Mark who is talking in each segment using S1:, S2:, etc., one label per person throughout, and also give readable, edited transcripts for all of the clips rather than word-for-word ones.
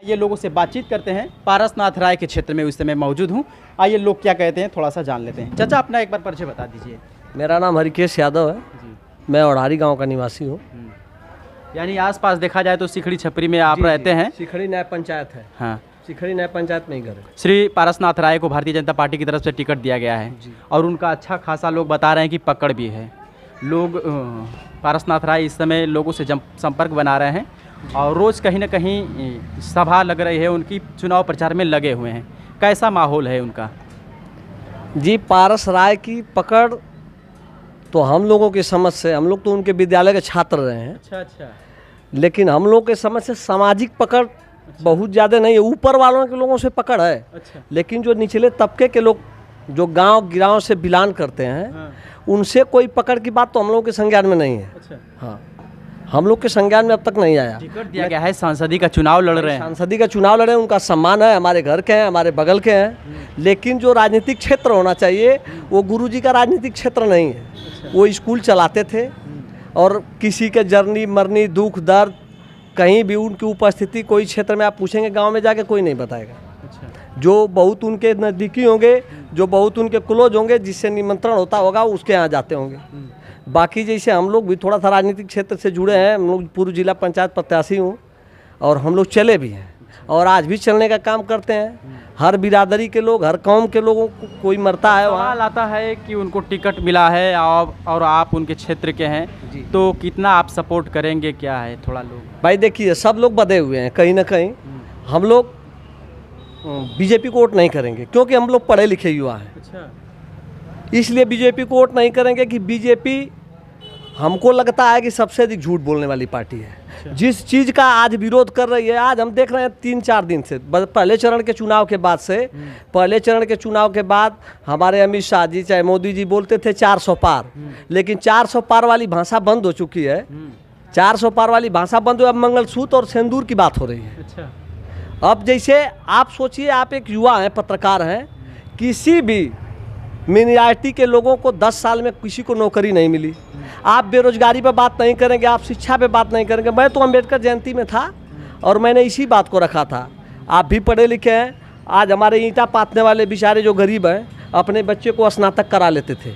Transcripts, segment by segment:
S1: ये लोगों से बातचीत करते हैं। पारसनाथ राय के क्षेत्र में इस समय मौजूद हूँ। आइए लोग क्या कहते हैं थोड़ा सा जान लेते हैं। चाचा अपना एक बार परिचय बता दीजिए।
S2: मेरा नाम हरिकेश यादव है
S1: जी।
S2: मैं ओढ़ारी गांव का निवासी हूँ।
S1: यानी आसपास देखा जाए तो सिखड़ी छपरी में आप रहते हैं।
S2: सिखड़ी न्याय पंचायत है।
S1: हाँ,
S2: सिखड़ी न्याय पंचायत में ही घर है।
S1: श्री पारसनाथ राय को भारतीय जनता पार्टी की तरफ से टिकट दिया गया है और उनका अच्छा खासा लोग बता रहे हैं कि पकड़ भी है। लोग पारसनाथ राय इस समय लोगों से संपर्क बना रहे हैं और रोज़ कहीं ना कहीं सभा लग रही है, उनकी चुनाव प्रचार में लगे हुए हैं। कैसा माहौल है उनका?
S2: जी, पारस राय की पकड़ तो हम लोगों की समझ से, हम लोग तो उनके विद्यालय के छात्र रहे हैं।
S1: अच्छा।
S2: लेकिन हम लोग के समझ से सामाजिक पकड़ बहुत ज़्यादा नहीं है। ऊपर वालों के लोगों से पकड़ है।
S1: अच्छा।
S2: लेकिन जो निचले तबके के लोग जो गांव से बिलोंग करते हैं,
S1: हाँ।
S2: उनसे कोई पकड़ की बात तो हम लोग के संज्ञान में नहीं है।
S1: अच्छा।
S2: हाँ, हम लोग के संज्ञान में अब तक नहीं आया।
S1: टिकट दिया गया है, सांसदी का चुनाव लड़ रहे हैं।
S2: सांसदी का चुनाव लड़े, उनका सम्मान है, हमारे घर के हैं, हमारे बगल के हैं। लेकिन जो राजनीतिक क्षेत्र होना चाहिए वो गुरुजी का राजनीतिक क्षेत्र नहीं है। वो स्कूल चलाते थे और किसी के जर्नी मरनी दुख दर्द कहीं भी उनकी उपस्थिति कोई क्षेत्र में आप पूछेंगे गांव में जाके कोई नहीं बताएगा। जो बहुत उनके नज़दीकी होंगे, जो बहुत उनके क्लोज होंगे, जिससे निमंत्रण होता होगा उसके यहाँ जाते होंगे। बाकी जैसे हम लोग भी थोड़ा सा राजनीतिक क्षेत्र से जुड़े हैं। हम लोग पूर्व जिला पंचायत प्रत्याशी हूँ और हम लोग चले भी हैं और आज भी चलने का काम करते हैं। हर बिरादरी के लोग, हर कौम के लोगों को कोई मरता है
S1: सवाल आता है कि उनको टिकट मिला है और आप उनके क्षेत्र के हैं, तो कितना आप सपोर्ट करेंगे? क्या है थोड़ा लोग
S2: भाई देखिए, सब लोग बधे हुए हैं कहीं ना कहीं। हम लोग बीजेपी को वोट नहीं करेंगे क्योंकि हम लोग पढ़े लिखे युवा हैं।
S1: अच्छा।
S2: इसलिए बीजेपी को वोट नहीं करेंगे कि बीजेपी हमको लगता है कि सबसे अधिक झूठ बोलने वाली पार्टी है। जिस चीज़ का आज विरोध कर रही है, आज हम देख रहे हैं 3-4 दिन से, पहले चरण के चुनाव के बाद से, पहले चरण के चुनाव के बाद हमारे अमित शाह जी चाहे मोदी जी बोलते थे 400 पार, लेकिन 400 पार वाली भाषा बंद हो चुकी है। 400 पार वाली भाषा बंद हो, अब मंगलसूत्र और सिंदूर की बात हो रही है।
S1: अच्छा।
S2: अब जैसे आप सोचिए, आप एक युवा हैं, पत्रकार हैं, किसी भी मिनियारिटी के लोगों को 10 साल में किसी को नौकरी नहीं मिली। आप बेरोजगारी पे बात नहीं करेंगे, आप शिक्षा पे बात नहीं करेंगे। मैं तो अंबेडकर जयंती में था और मैंने इसी बात को रखा था। आप भी पढ़े लिखे हैं। आज हमारे ईंटा पाथने वाले बेचारे जो गरीब हैं, अपने बच्चे को स्नातक करा लेते थे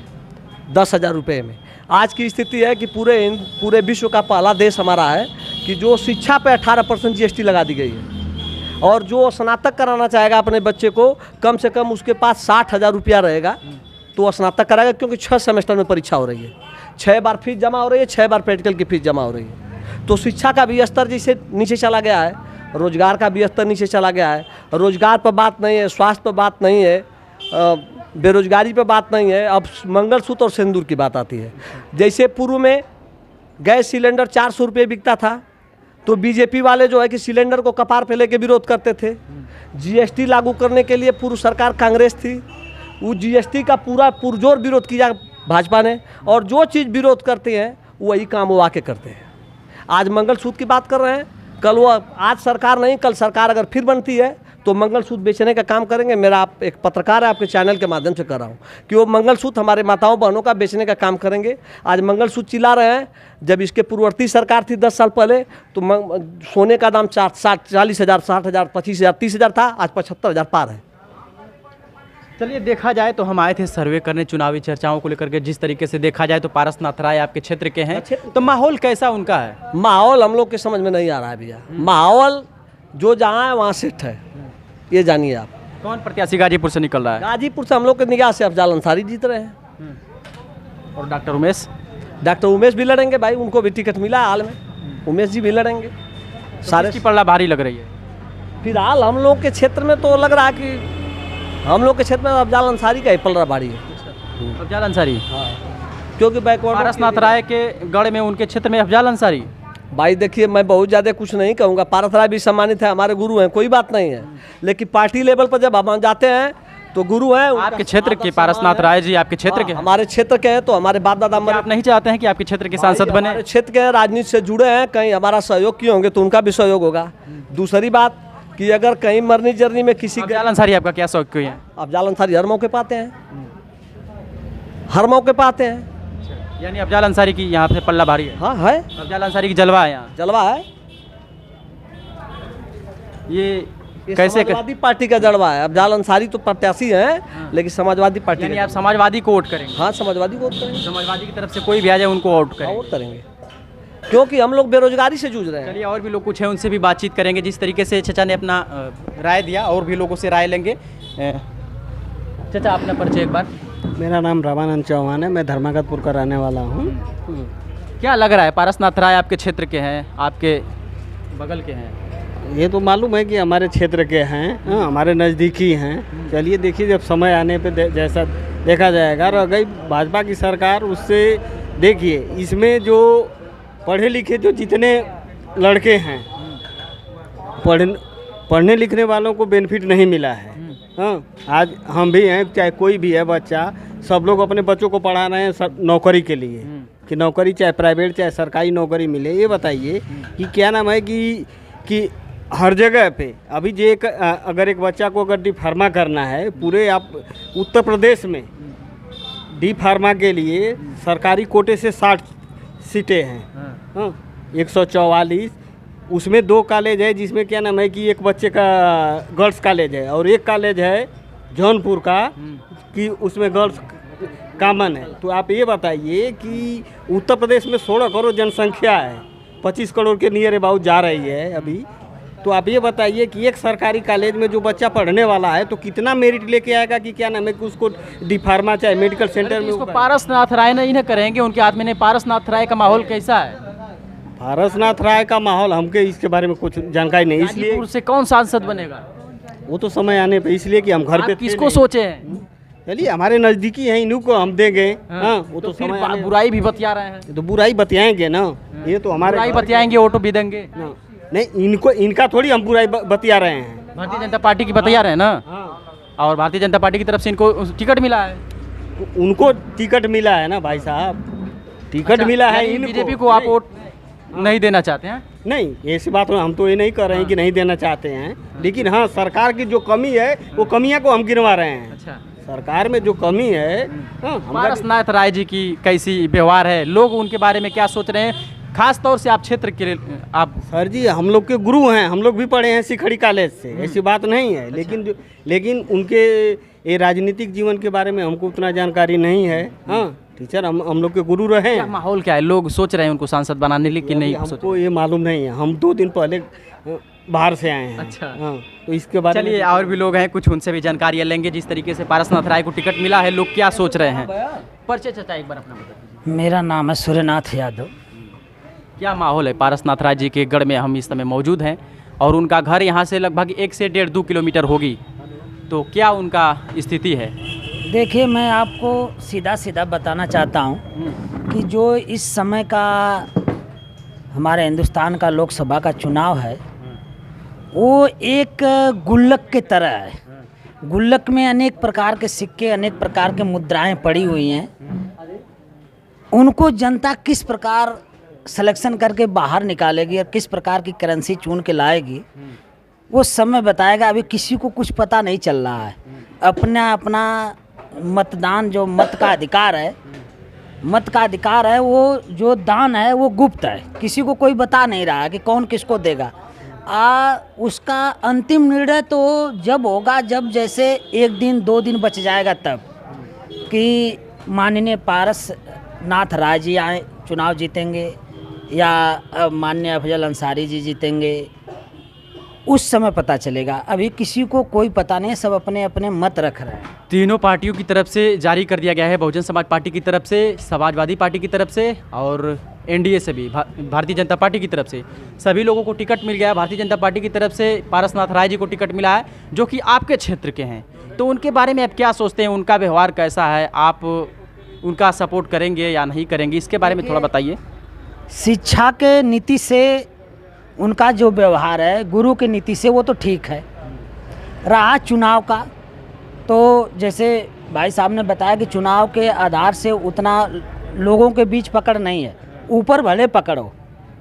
S2: 10,000 रुपये में। आज की स्थिति है कि पूरे विश्व का पहला देश हमारा है कि जो शिक्षा पे 18% GST लगा दी गई है। और जो स्नातक कराना चाहेगा अपने बच्चे को, कम से कम उसके पास 60,000 रुपया रहेगा तो वो स्नातक कराएगा, क्योंकि 6 सेमेस्टर में परीक्षा हो रही है, 6 बार फीस जमा हो रही है, 6 बार प्रैक्टिकल की फीस जमा हो रही है। तो शिक्षा का भी स्तर जैसे नीचे चला गया है, रोजगार का भी स्तर नीचे चला गया है। रोजगार पर बात नहीं है, स्वास्थ्य पर बात नहीं है, बेरोजगारी पर बात नहीं है। अब मंगलसूत्र और सिंदूर की बात आती है। जैसे पूर्व में गैस सिलेंडर 400 रुपये बिकता था, तो बीजेपी वाले जो है कि सिलेंडर को कपार पे लेके विरोध करते थे। GST लागू करने के लिए पूर्व सरकार कांग्रेस थी, वो GST का पूरा पुरजोर विरोध किया भाजपा ने, और जो चीज़ विरोध करते हैं वही काम वो आके करते हैं। आज मंगलसूत्र की बात कर रहे हैं, कल वो, आज सरकार नहीं, कल सरकार अगर फिर बनती है तो मंगलसूत्र बेचने का काम करेंगे। मेरा आप एक पत्रकार है, आपके चैनल के माध्यम से कर रहा हूँ कि वो मंगलसूत्र हमारे माताओं बहनों का बेचने का काम करेंगे। आज मंगलसूत्र चिल्ला रहे हैं, जब इसके पूर्ववर्ती सरकार थी 10 साल पहले तो सोने का दाम 40,000, 60,000, 25,000, 30,000 था, आज 75,000 पार है।
S1: चलिए, देखा जाए तो हम आए थे सर्वे करने चुनावी चर्चाओं को लेकर के। जिस तरीके से देखा जाए तो पारसनाथ राय आपके क्षेत्र के हैं, तो माहौल कैसा उनका है?
S2: माहौल हम लोग के समझ में नहीं आ रहा है भैया। माहौल जो जहाँ है वहाँ सेट है, ये जानिए आप।
S1: कौन प्रत्याशी गाजीपुर से निकल रहा है?
S2: गाजीपुर से हम लोग के निगाह से अफजाल अंसारी जीत रहे हैं।
S1: और डॉक्टर उमेश?
S2: डॉक्टर उमेश भी लड़ेंगे भाई, उनको भी टिकट मिला हाल में, उमेश जी भी लड़ेंगे।
S1: तो सारे की पल्ला भारी लग रही है
S2: फिलहाल हम लोग के क्षेत्र में। तो लग रहा है कि हम लोग के क्षेत्र में अफजाल अंसारी का ही पलड़ा भारी है।
S1: अफजाल अंसारी?
S2: हाँ, क्योंकि बैकवर्ड
S1: पारसनाथ राय के गढ़ में, उनके क्षेत्र में अफजाल अंसारी।
S2: भाई देखिए, मैं बहुत ज़्यादा कुछ नहीं कहूँगा। पारस राय भी सम्मानित है, हमारे गुरु हैं, कोई बात नहीं है। लेकिन पार्टी लेवल पर जब हम जाते हैं तो गुरु हैं।
S1: आपके क्षेत्र के पारसनाथ राय जी आपके क्षेत्र के?
S2: हमारे क्षेत्र के हैं, तो हमारे बाप दादा
S1: आप नहीं चाहते हैं कि आपके क्षेत्र के सांसद बने?
S2: हमारे क्षेत्र के राजनीति से जुड़े हैं, कहीं हमारा सहयोग किए होंगे तो उनका भी सहयोग होगा। दूसरी बात कि अगर कहीं मरनी जर्नी में किसी
S1: अफजाल अंसारी आपका क्या शौक क्यों है?
S2: अफजाल अंसारी हर मौके पाते हैं, हर मौके पाते हैं।
S1: यानी अफजाल अंसारी की यहाँ से पल्ला भारी है?
S2: हाँ है,
S1: अफजाल अंसारी की जलवा है, यहाँ
S2: जलवा है।
S1: ये
S2: कैसे समाजवादी पार्टी का जड़वा है। अफजाल अंसारी तो प्रत्याशी हैं, लेकिन समाजवादी पार्टी
S1: यानी आप समाजवादी को वोट करेंगे?
S2: हाँ, समाजवादी को वोट करेंगे।
S1: समाजवादी की तरफ से कोई भी आ जाए उनको वोट करेंगे?
S2: वोट करेंगे, क्योंकि हम लोग बेरोजगारी से जूझ रहे हैं।
S1: चलिए, और भी लोग कुछ हैं, उनसे भी बातचीत करेंगे। जिस तरीके से चचा ने अपना राय दिया, और भी लोगों से राय लेंगे। चचा, अपना परिचय एक बार।
S3: मेरा नाम रामानंद चौहान है, मैं धर्मागतपुर का रहने वाला हूँ।
S1: क्या लग रहा है, पारसनाथ राय आपके क्षेत्र के हैं, आपके बगल के हैं?
S3: ये तो मालूम है कि हमारे क्षेत्र के हैं, हाँ, हमारे नज़दीकी हैं। चलिए देखिए, जब समय आने पे जैसा देखा जाएगा। रह गई भाजपा की सरकार, उससे देखिए इसमें जो पढ़े लिखे जो जितने लड़के हैं, पढ़ने लिखने वालों को बेनिफिट नहीं मिला है। हाँ, आज हम भी हैं, चाहे कोई भी है बच्चा, सब लोग अपने बच्चों को पढ़ा रहे हैं नौकरी के लिए, कि नौकरी चाहे प्राइवेट चाहे सरकारी नौकरी मिले। ये बताइए कि क्या नाम है कि हर जगह पे अभी जो अगर एक बच्चा को अगर डी फार्मा करना है, पूरे आप उत्तर प्रदेश में डी फार्मा के लिए सरकारी कोटे से 60 सीटें हैं। हाँ, 144, उसमें 2 कॉलेज है, जिसमें क्या नाम है कि एक बच्चे का गर्ल्स कॉलेज है और एक कॉलेज है जौनपुर का, कि उसमें गर्ल्स कॉमन है। तो आप ये बताइए कि उत्तर प्रदेश में 16 करोड़ जनसंख्या है, 25 करोड़ के नियर अबाउट जा रही है अभी। तो आप ये बताइए कि एक सरकारी कॉलेज में जो बच्चा पढ़ने वाला है तो कितना मेरिट लेके आएगा कि क्या नाम है कि उसको डी फार्मा चाहे मेडिकल सेंटर में।
S1: इसको पारसनाथ राय नहीं ना करेंगे, उनके हाथ में नहीं। पारसनाथ राय का माहौल कैसा है?
S3: पारसनाथ राय का माहौल हमके इसके बारे में कुछ जानकारी नहीं, इसलिए
S1: गाजीपुर से कौन सांसद बनेगा
S3: वो तो समय आने पे, इसलिए कि हम घर पे
S1: किसको सोचे हैं?
S3: चलिए, हमारे नज़दीकी हैं, इन्हीं को हम देंगे। हाँ, वो तो
S1: फिर
S3: समय
S1: बुराई भी बतिया रहे हैं।
S3: तो बुराई बतियाएंगे ना, ये तो हमारे
S1: बुराई बतियाएंगे, वोटो भी देंगे।
S3: नहीं, इनका थोड़ी हम बुराई बतिया रहे हैं।
S1: भारतीय जनता पार्टी की बतिया रहे हैं ना, और भारतीय जनता पार्टी की तरफ से इनको टिकट मिला है।
S3: उनको टिकट मिला है ना भाई साहब, टिकट मिला है इनको।
S1: बीजेपी को आप वोट नहीं देना चाहते हैं?
S3: नहीं, ऐसी बात हम तो ये नहीं कर रहे हैं कि नहीं देना चाहते हैं, लेकिन हाँ, सरकार की जो कमी है वो कमियां को हम गिनवा रहे हैं।
S1: अच्छा,
S3: सरकार में जो कमी है। हाँ,
S1: पारसनाथ राय जी की कैसी व्यवहार है, लोग उनके बारे में क्या सोच रहे हैं, खास तौर से आप क्षेत्र के लिए? आप
S3: सर जी, हम लोग के गुरु हैं, हम लोग भी पढ़े हैं सिखड़ी कॉलेज से, ऐसी बात नहीं है। लेकिन उनके ये राजनीतिक जीवन के बारे में हमको उतना जानकारी नहीं है। हाँ टीचर, हम लोग के गुरु रहे हैं।
S1: माहौल क्या है, लोग सोच रहे हैं उनको सांसद बनाने, लेकिन नहीं
S3: हमको ये मालूम नहीं है, हम 2 दिन पहले बाहर से आए हैं।
S1: अच्छा,
S3: हाँ, तो इसके बारे में
S1: चलिए, और भी लोग हैं, कुछ उनसे भी जानकारियाँ लेंगे। जिस तरीके से पारसनाथ राय को टिकट मिला है, लोग क्या सोच रहे हैं। परिचय चाचा एक बार अपना बता।
S4: मेरा नाम है सूर्यनाथ यादव।
S1: क्या माहौल है पारसनाथ राय जी के गढ़ में? हम इस समय मौजूद हैं और उनका घर यहाँ से लगभग 1 से 1.5-2 किलोमीटर होगी, तो क्या उनका स्थिति है?
S4: देखिए, मैं आपको सीधा सीधा बताना चाहता हूँ कि जो इस समय का हमारे हिंदुस्तान का लोकसभा का चुनाव है, वो एक गुल्लक की तरह है। गुल्लक में अनेक प्रकार के सिक्के, अनेक प्रकार के मुद्राएं पड़ी हुई हैं। उनको जनता किस प्रकार सिलेक्शन करके बाहर निकालेगी और किस प्रकार की करेंसी चुन के लाएगी, वो समय बताएगा। अभी किसी को कुछ पता नहीं चल रहा है। अपना मतदान, जो मत का अधिकार है, वो जो दान है वो गुप्त है, किसी को कोई बता नहीं रहा है कि कौन किसको देगा। उसका अंतिम निर्णय तो जब होगा, जब जैसे 1 दिन 2 दिन बच जाएगा तब, कि माननीय पारसनाथ राय जी आए चुनाव जीतेंगे या माननीय अफजल अंसारी जी जीतेंगे, उस समय पता चलेगा। अभी किसी को कोई पता नहीं, सब अपने अपने मत रख रहे हैं।
S1: तीनों पार्टियों की तरफ से जारी कर दिया गया है, बहुजन समाज पार्टी की तरफ से, समाजवादी पार्टी की तरफ से और एनडीए से भी, भारतीय जनता पार्टी की तरफ से सभी लोगों को टिकट मिल गया है। भारतीय जनता पार्टी की तरफ से पारसनाथ राय जी को टिकट मिला है, जो कि आपके क्षेत्र के हैं। तो उनके बारे में आप क्या सोचते हैं, उनका व्यवहार कैसा है, आप उनका सपोर्ट करेंगे या नहीं करेंगे, इसके बारे में थोड़ा बताइए।
S4: शिक्षा के नीति से उनका जो व्यवहार है, गुरु की नीति से, वो तो ठीक है। रहा चुनाव का, तो जैसे भाई साहब ने बताया कि चुनाव के आधार से उतना लोगों के बीच पकड़ नहीं है। ऊपर भले पकड़ो,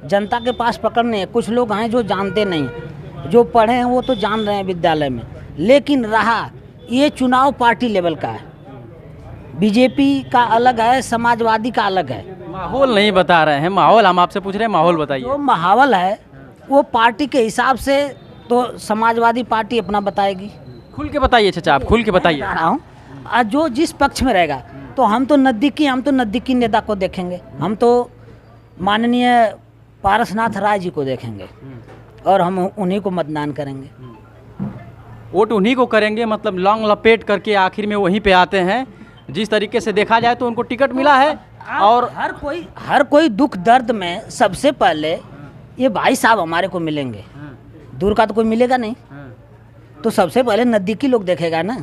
S4: जनता के पास पकड़ नहीं है। कुछ लोग हैं जो जानते नहीं हैं, जो पढ़े हैं वो तो जान रहे हैं विद्यालय में, लेकिन रहा ये चुनाव पार्टी लेवल का है। बीजेपी का अलग है, समाजवादी का अलग है।
S1: माहौल नहीं बता रहे हैं, माहौल हम आपसे पूछ रहे हैं, माहौल बताइए।
S4: जो माहौल है वो पार्टी के हिसाब से तो समाजवादी पार्टी अपना बताएगी।
S1: खुल के बताइए चाचा, आप खुल के बताइए।
S4: बता रहा हूँ, जो जिस पक्ष में रहेगा, तो हम तो नज़दीकी नेता को देखेंगे। हम तो माननीय पारसनाथ राय जी को देखेंगे और हम उन्हीं को मतदान करेंगे।
S1: वोट उन्हीं को करेंगे, मतलब लॉन्ग लपेट करके आखिर में वहीं पे आते हैं। जिस तरीके से देखा जाए तो उनको टिकट मिला है और
S4: हर कोई दुख दर्द में सबसे पहले ये भाई साहब हमारे को मिलेंगे। दूर का तो कोई मिलेगा नहीं, तो सबसे पहले नज़दीकी लोग देखेगा ना।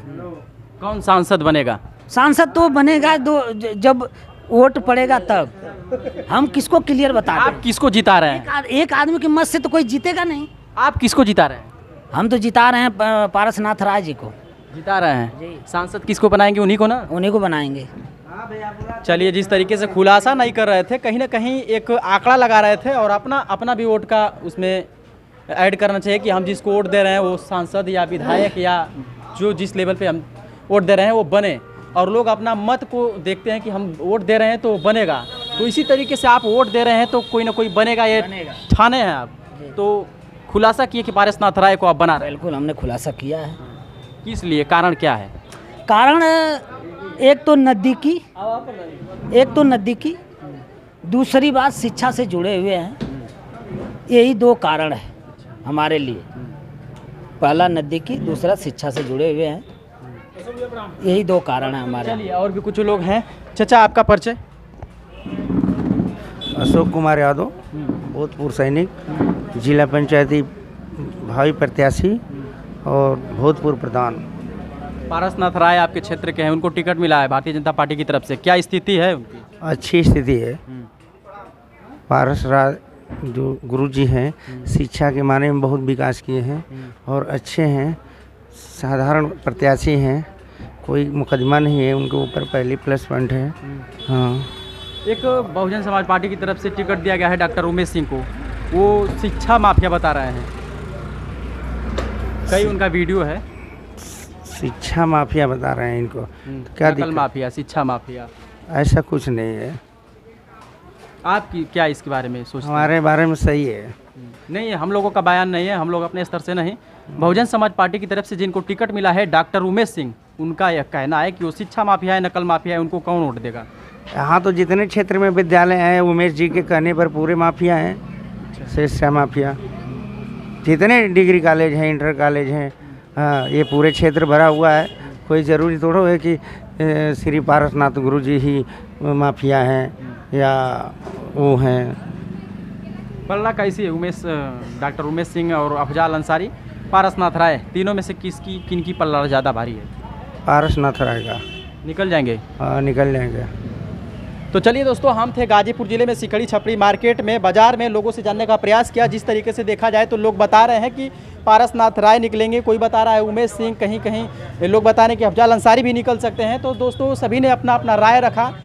S1: कौन सांसद बनेगा?
S4: सांसद तो बनेगा जब वोट पड़ेगा तब। हम किसको क्लियर बता
S1: आप
S4: दें।
S1: किसको जिता रहे हैं?
S4: एक आदमी की मत से तो कोई जीतेगा नहीं।
S1: आप किसको जिता रहे हैं?
S4: हम तो जिता रहे हैं पारसनाथ राय जी को।
S1: जिता रहे हैं। सांसद किसको बनाएंगे? उन्हीं को ना,
S4: उन्हीं को बनाएंगे।
S1: चलिए, जिस तरीके से खुलासा नहीं कर रहे थे, कहीं ना कहीं एक आंकड़ा लगा रहे थे और अपना भी वोट का उसमें ऐड करना चाहिए कि हम जिसको वोट दे रहे हैं वो सांसद या विधायक या जो जिस लेवल पे हम वोट दे रहे हैं वो बने, और लोग अपना मत को देखते हैं कि हम वोट दे रहे हैं तो बनेगा। तो इसी तरीके से आप वोट दे रहे हैं तो कोई ना कोई बनेगा, ये ठाने हैं आप। तो खुलासा किए कि पारसनाथ राय को आप बना रहे हैं।
S4: बिल्कुल, हमने खुलासा किया है।
S1: किस लिए? कारण क्या है?
S4: कारण एक तो नज़दीकी, दूसरी बात शिक्षा से जुड़े हुए हैं। यही दो कारण है हमारे लिए। पहला नज़दीकी, दूसरा शिक्षा से जुड़े हुए हैं। यही दो कारण है हमारे।
S1: चलिए, और भी कुछ लोग हैं। चाचा, आपका परिचय?
S5: अशोक कुमार यादव, भूतपूर्व सैनिक, जिला पंचायती भावी प्रत्याशी और भूतपूर्व प्रधान।
S1: पारसनाथ राय आपके क्षेत्र के हैं, उनको टिकट मिला है भारतीय जनता पार्टी की तरफ से, क्या स्थिति है उनकी?
S5: अच्छी स्थिति है। पारस राय जो गुरुजी हैं, शिक्षा के मामले में बहुत विकास किए हैं और अच्छे हैं, साधारण प्रत्याशी हैं, कोई मुकदमा नहीं है उनके ऊपर, पहली प्लस पॉइंट है। हाँ,
S1: एक बहुजन समाज पार्टी की तरफ से टिकट दिया गया है डॉक्टर उमेश सिंह को, वो शिक्षा माफिया बता रहे हैं, कई उनका वीडियो है।
S5: शिक्षा माफिया बता रहे हैं इनको, तो क्या
S1: नकल
S5: दिक्कत?
S1: माफिया, शिक्षा माफिया,
S5: ऐसा कुछ नहीं है।
S1: आपकी क्या इसके बारे में सोचते हैं?
S5: हमारे बारे में सही है।
S1: नहीं, हम लोगों का बयान नहीं है, हम लोग अपने स्तर से नहीं। बहुजन समाज पार्टी की तरफ से जिनको टिकट मिला है डॉक्टर उमेश सिंह, उनका यह कहना है कि वो शिक्षा माफिया है, नकल माफिया है, उनको कौन वोट देगा?
S5: यहाँ तो जितने क्षेत्र में विद्यालय हैं, उमेश जी के कहने पर पूरे माफिया हैं, शिक्षा माफिया। जितने डिग्री कॉलेज हैं, इंटर कॉलेज हैं, हाँ, ये पूरे क्षेत्र भरा हुआ है। कोई ज़रूरी थोड़ा है कि श्री पारसनाथ गुरु जी ही माफिया हैं या वो हैं।
S1: पलड़ा कैसी है? डॉक्टर उमेश सिंह और अफजाल अंसारी, पारसनाथ राय, तीनों में से किनकी पलड़ा ज़्यादा भारी है?
S5: पारसनाथ राय का
S1: निकल जाएंगे?
S5: हाँ, निकल जाएंगे।
S1: तो चलिए दोस्तों, हम थे गाजीपुर जिले में सिकड़ी छपड़ी मार्केट में, बाजार में लोगों से जानने का प्रयास किया। जिस तरीके से देखा जाए तो लोग बता रहे हैं कि पारसनाथ राय निकलेंगे, कोई बता रहा है उमेश सिंह, कहीं कहीं लोग बता रहे हैं कि अफजाल अंसारी भी निकल सकते हैं। तो दोस्तों, सभी ने अपना अपना राय रखा।